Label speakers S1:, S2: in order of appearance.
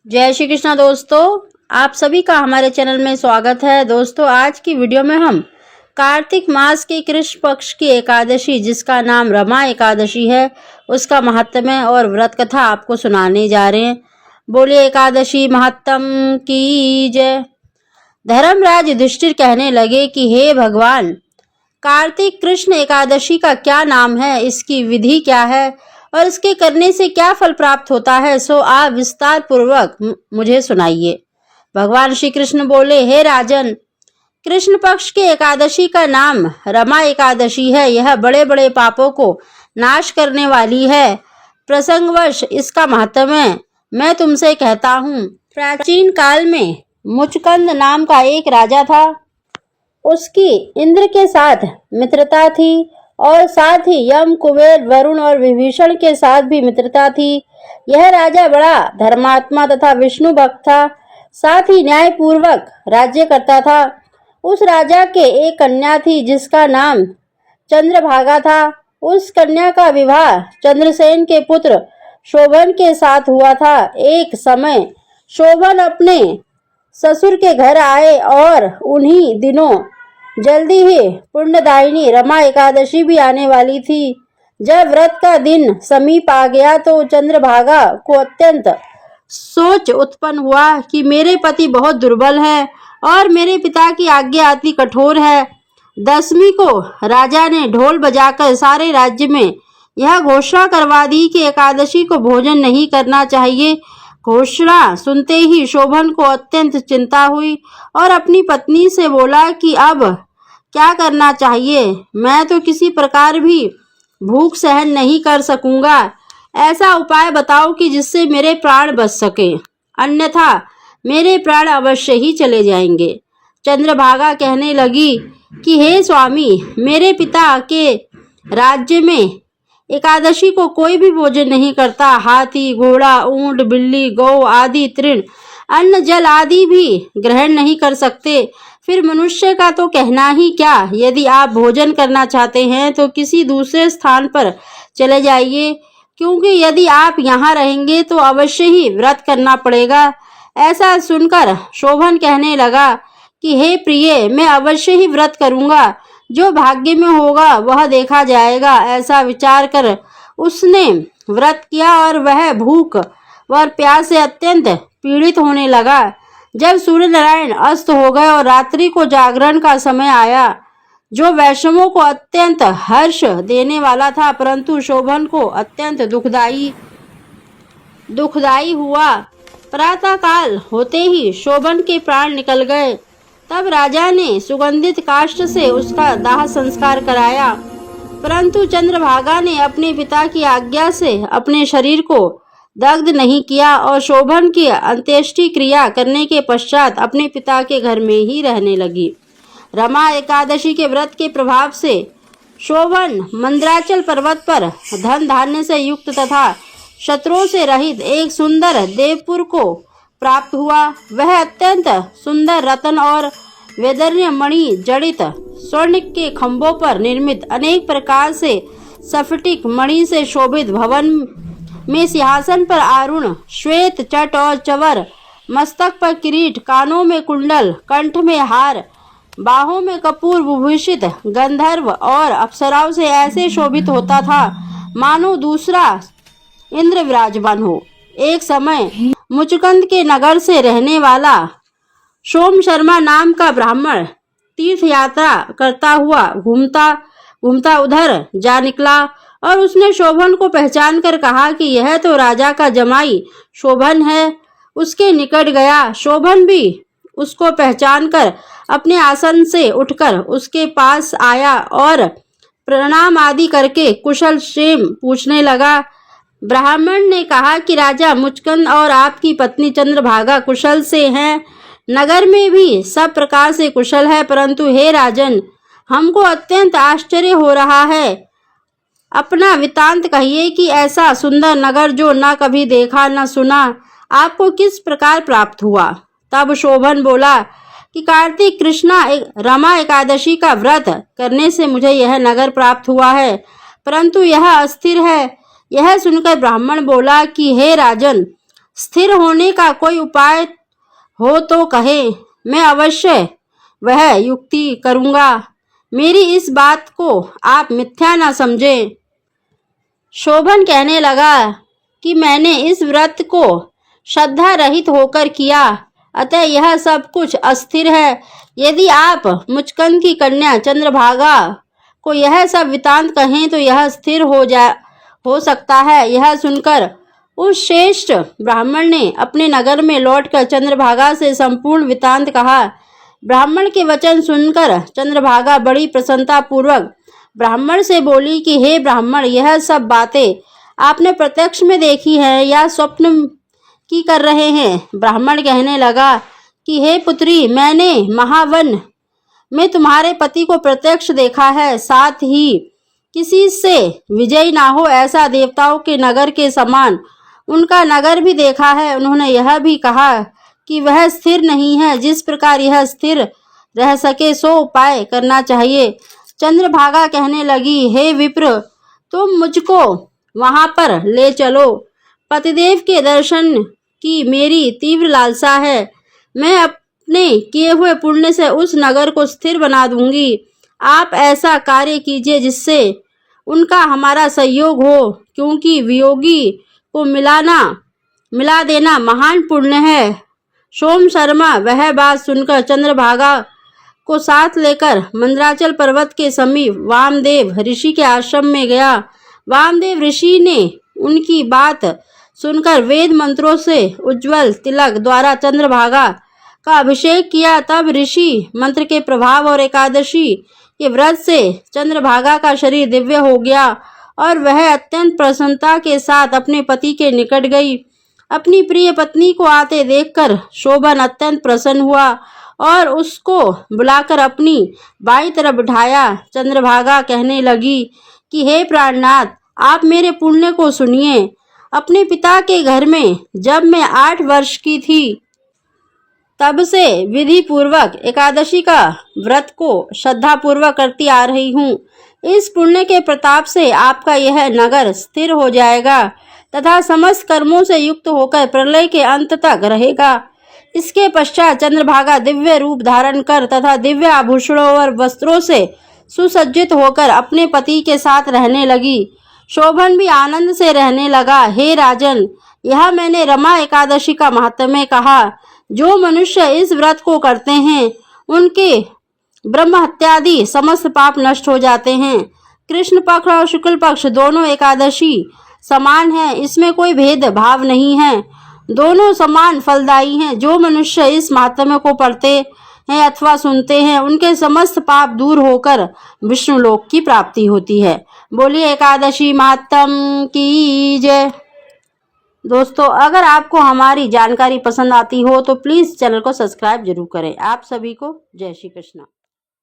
S1: जय श्री कृष्णा दोस्तों, आप सभी का हमारे चैनल में स्वागत है। दोस्तों, आज की वीडियो में हम कार्तिक मास की कृष्ण पक्ष की एकादशी जिसका नाम रमा एकादशी है, उसका महात्म्य और व्रत कथा आपको सुनाने जा रहे हैं। बोलिए एकादशी महात्म की जय। धर्मराज युधिष्ठिर कहने लगे कि हे भगवान, कार्तिक कृष्ण एकादशी का क्या नाम है, इसकी विधि क्या है और इसके करने से क्या फल प्राप्त होता है, सो आप विस्तार पूर्वक मुझे सुनाइए। भगवान श्री कृष्ण बोले, हे राजन, कृष्ण पक्ष की एकादशी का नाम रमा एकादशी है। यह बड़े बड़े पापों को नाश करने वाली है। प्रसंगवश इसका महात्म्य मैं तुमसे कहता हूँ। प्राचीन काल में मुचकंद नाम का एक राजा था। उसकी इंद्र के साथ मित्रता थी और साथ ही यम, कुबेर, वरुण और विभीषण के साथ भी मित्रता थी। यह राजा बड़ा धर्मात्मा तथा विष्णु भक्त था, साथ ही न्याय पूर्वक राज्य करता था। उस राजा के एक कन्या थी जिसका नाम चंद्रभागा था। उस कन्या का विवाह चंद्रसेन के पुत्र शोभन के साथ हुआ था। एक समय शोभन अपने ससुर के घर आए और उन्हीं दिनों जल्दी ही पुण्यदायिनी रमा एकादशी भी आने वाली थी। जब व्रत का दिन समीप आ गया तो चंद्रभागा को अत्यंत सोच उत्पन्न हुआ कि मेरे पति बहुत दुर्बल है और मेरे पिता की आज्ञा अति कठोर है। दसवीं को राजा ने ढोल बजाकर सारे राज्य में यह घोषणा करवा दी कि एकादशी को भोजन नहीं करना चाहिए। घोषणा सुनते ही शोभन को अत्यंत चिंता हुई और अपनी पत्नी से बोला कि अब क्या करना चाहिए। मैं तो किसी प्रकार भी भूख सहन नहीं कर सकूंगा। ऐसा उपाय बताओ कि जिससे मेरे प्राण बच सके, अन्यथा मेरे प्राण अवश्य ही चले जाएंगे। चंद्रभागा कहने लगी कि हे स्वामी, मेरे पिता के राज्य में एकादशी को कोई भी भोजन नहीं करता। हाथी, घोड़ा, ऊंट, बिल्ली, गौ आदि तृण, अन्न, जल आदि भी ग्रहण नहीं कर सकते। फिर मनुष्य का तो कहना ही क्या। यदि आप भोजन करना चाहते हैं तो किसी दूसरे स्थान पर चले जाइए, क्योंकि यदि आप यहाँ रहेंगे तो अवश्य ही व्रत करना पड़ेगा। ऐसा सुनकर शोभन कहने लगा कि हे प्रिय, मैं अवश्य ही व्रत करूँगा। जो भाग्य में होगा वह देखा जाएगा। ऐसा विचार कर उसने व्रत किया और वह भूख व प्यास से अत्यंत पीड़ित होने लगा। जब सूर्य नारायण अस्त हो गए और रात्रि को जागरण का समय आया, जो वैष्णवों को अत्यंत हर्ष देने वाला था, परंतु शोभन को अत्यंत दुखदायी हुआ। प्रातः काल होते ही शोभन के प्राण निकल गए। तब राजा ने सुगंधित काष्ठ से उसका दाह संस्कार कराया, परंतु चंद्रभागा ने अपने पिता की आज्ञा से अपने शरीर को दग्ध नहीं किया और शोभन की अंत्येष्टि क्रिया करने के पश्चात अपने पिता के घर में ही रहने लगी। रमा एकादशी के व्रत के प्रभाव से शोभन मंदराचल पर्वत पर धन धान्य से युक्त तथा शत्रुओं से रहित एक सुंदर देवपुर को प्राप्त हुआ। वह अत्यंत सुंदर रत्न और वैदर्य मणि जड़ित स्वर्ण के खंभों पर निर्मित अनेक प्रकार से स्फटिक मणि से शोभित भवन में सिंहासन पर आरूढ़ श्वेत चट और चवर, मस्तक पर किरीट, कानों में कुंडल, कंठ में हार, बाहों में कपूर विभूषित गंधर्व और अप्सराओं से ऐसे शोभित होता था मानो दूसरा इंद्र विराजमान हो। एक समय मुचकंद के नगर से रहने वाला सोम शर्मा नाम का ब्राह्मण तीर्थ यात्रा करता हुआ घूमता उधर जा निकला और उसने शोभन को पहचान कर कहा कि यह तो राजा का जमाई शोभन है। उसके निकट गया। शोभन भी उसको पहचान कर अपने आसन से उठकर उसके पास आया और प्रणाम आदि करके कुशल क्षेम पूछने लगा। ब्राह्मण ने कहा कि राजा मुचकंद और आपकी पत्नी चंद्रभागा कुशल से हैं। नगर में भी सब प्रकार से कुशल है, परंतु हे राजन, हमको अत्यंत आश्चर्य हो रहा है। अपना वृत्तांत कहिए कि ऐसा सुंदर नगर जो न कभी देखा न सुना, आपको किस प्रकार प्राप्त हुआ। तब शोभन बोला कि कार्तिक कृष्णा रमा एकादशी का व्रत करने से मुझे यह नगर प्राप्त हुआ है, परंतु यह अस्थिर है। यह सुनकर ब्राह्मण बोला कि हे राजन, स्थिर होने का कोई उपाय हो तो कहे, मैं अवश्य वह युक्ति करूंगा। मेरी इस बात को आप मिथ्या न समझें। शोभन कहने लगा कि मैंने इस व्रत को श्रद्धा रहित होकर किया, अतः यह सब कुछ अस्थिर है। यदि आप मुचकंद की कन्या चंद्रभागा को यह सब वृतांत कहें तो यह स्थिर हो सकता है। यह सुनकर उस श्रेष्ठ ब्राह्मण ने अपने नगर में लौटकर चंद्रभागा से संपूर्ण वृतांत कहा। ब्राह्मण के वचन सुनकर चंद्रभागा बड़ी प्रसन्नता पूर्वक ब्राह्मण से बोली कि हे ब्राह्मण, यह सब बातें आपने प्रत्यक्ष में देखी हैं या स्वप्न की कर रहे हैं? ब्राह्मण कहने लगा कि हे पुत्री, मैंने महावन में तुम्हारे पति को प्रत्यक्ष देखा है, साथ ही किसी से विजय ना हो ऐसा देवताओं के नगर के समान उनका नगर भी देखा है। उन्होंने यह भी कहा कि वह स्थिर नहीं है। जिस प्रकार यह स्थिर रह सके सो उपाय करना चाहिए। चंद्रभागा कहने लगी, हे विप्र, तुम मुझको वहां पर ले चलो। पतिदेव के दर्शन की मेरी तीव्र लालसा है। मैं अपने किए हुए पुण्य से उस नगर को स्थिर बना दूंगी। आप ऐसा कार्य कीजिए जिससे उनका हमारा सहयोग हो, क्योंकि वियोगी को मिला देना महान पुण्य है। सोम शर्मा वह बात सुनकर चंद्रभागा को साथ लेकर मंदराचल पर्वत के समीप वामदेव ऋषि के आश्रम में गया। वामदेव ऋषि ने उनकी बात सुनकर वेद मंत्रों से उज्जवल तिलक द्वारा चंद्रभागा का अभिषेक किया। तब ऋषि मंत्र के प्रभाव और एकादशी के व्रत से चंद्रभागा का शरीर दिव्य हो गया और वह अत्यंत प्रसन्नता के साथ अपने पति के निकट गई। अपनी प्रिय पत्नी को आते देखकर शोभन अत्यंत प्रसन्न हुआ और उसको बुलाकर अपनी बाईं तरफ बिठाया। चंद्रभागा कहने लगी कि हे प्राणनाथ, आप मेरे पुण्य को सुनिए। अपने पिता के घर में जब मैं 8 वर्ष की थी तब से विधि पूर्वक एकादशी का व्रत को श्रद्धा पूर्वक करती आ रही हूँ। इस पुण्य के प्रताप से आपका यह नगर स्थिर हो जाएगा तथा समस्त कर्मों से युक्त होकर प्रलय के अंत तक रहेगा। इसके पश्चात चंद्रभागा दिव्य रूप धारण कर तथा दिव्य आभूषणों और वस्त्रों से सुसज्जित होकर अपने पति के साथ रहने लगी। शोभन भी आनंद से रहने लगा। हे राजन, यह मैंने रमा एकादशी का महात्म्य कहा। जो मनुष्य इस व्रत को करते हैं उनके ब्रह्म हत्यादि समस्त पाप नष्ट हो जाते हैं। कृष्ण पक्ष और शुक्ल पक्ष दोनों एकादशी समान है, इसमें कोई भेद भाव नहीं है, दोनों समान फलदायी हैं। जो मनुष्य इस महात्म्य को पढ़ते हैं अथवा सुनते हैं उनके समस्त पाप दूर होकर विष्णु लोक की प्राप्ति होती है। बोलिए एकादशी महात्म की जय। दोस्तों, अगर आपको हमारी जानकारी पसंद आती हो तो प्लीज़ चैनल को सब्सक्राइब जरूर करें। आप सभी को जय श्री कृष्ण।